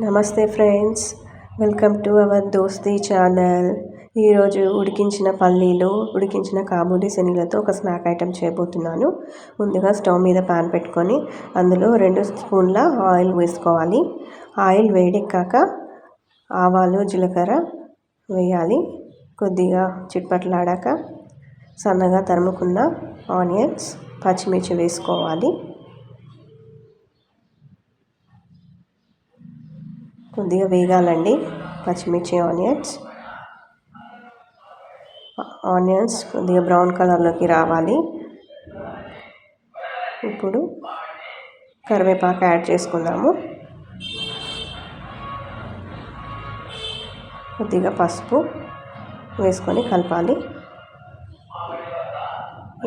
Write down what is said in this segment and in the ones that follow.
నమస్తే friends, welcome to our Dosti channel. ఈరోజు ఉడికించిన పల్లీలు, ఉడికించిన కాబూలీ శనగలతో ఒక స్నాక్ ఐటెం చేయబోతున్నాను. ముందుగా స్టవ్ మీద పాన్ పెట్టుకొని అందులో 2 స్పూన్ల ఆయిల్ వేసుకోవాలి. ఆయిల్ వేడెక్కాక ఆవాలు, జీలకర్ర వేయాలి. కొద్దిగా చిట్పట్లాడాక సన్నగా తరుముకున్న ఆనియన్స్, పచ్చిమిర్చి వేసుకోవాలి. కొద్దిగా వేగాలండి పచ్చిమిర్చి, ఆనియన్స్ కొద్దిగా బ్రౌన్ కలర్లోకి రావాలి. ఇప్పుడు కరివేపాకు యాడ్ చేసుకుందాము. కొద్దిగా పసుపు వేసుకొని కలపాలి.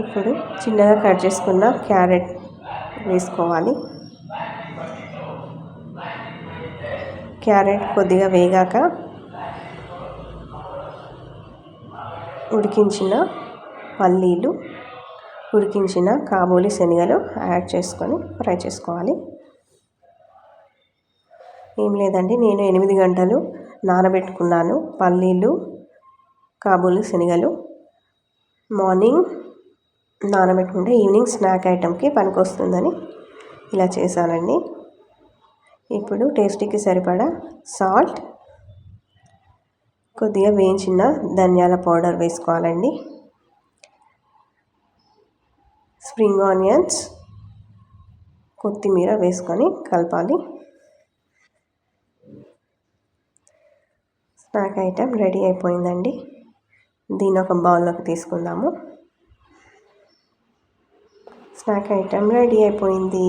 ఇప్పుడు చిన్నగా కట్ చేసుకున్న క్యారెట్ వేసుకోవాలి. క్యారెట్ కొద్దిగా వేగాక ఉడికించిన పల్లీలు, ఉడికించిన కాబూలీ శనగలు యాడ్ చేసుకొని ఫ్రై చేసుకోవాలి. ఏం లేదండి, నేను 8 గంటలు నానబెట్టుకున్నాను పల్లీలు, కాబూలీ శనగలు. మార్నింగ్ నానబెట్టుకుంటే ఈవినింగ్ స్నాక్ ఐటెంకి పనికొస్తుందని ఇలా చేశానండి. ఇప్పుడు టేస్టీకి సరిపడా సాల్ట్, కొద్దిగా వేయించిన ధనియాల పౌడర్ వేసుకోవాలండి. స్ప్రింగ్ ఆనియన్స్, కొత్తిమీర వేసుకొని కలపాలి. స్నాక్ ఐటెం రెడీ అయిపోయిందండి. దీన్ని ఒక బౌల్లోకి తీసుకుందాము. స్నాక్ ఐటెం రెడీ అయిపోయింది.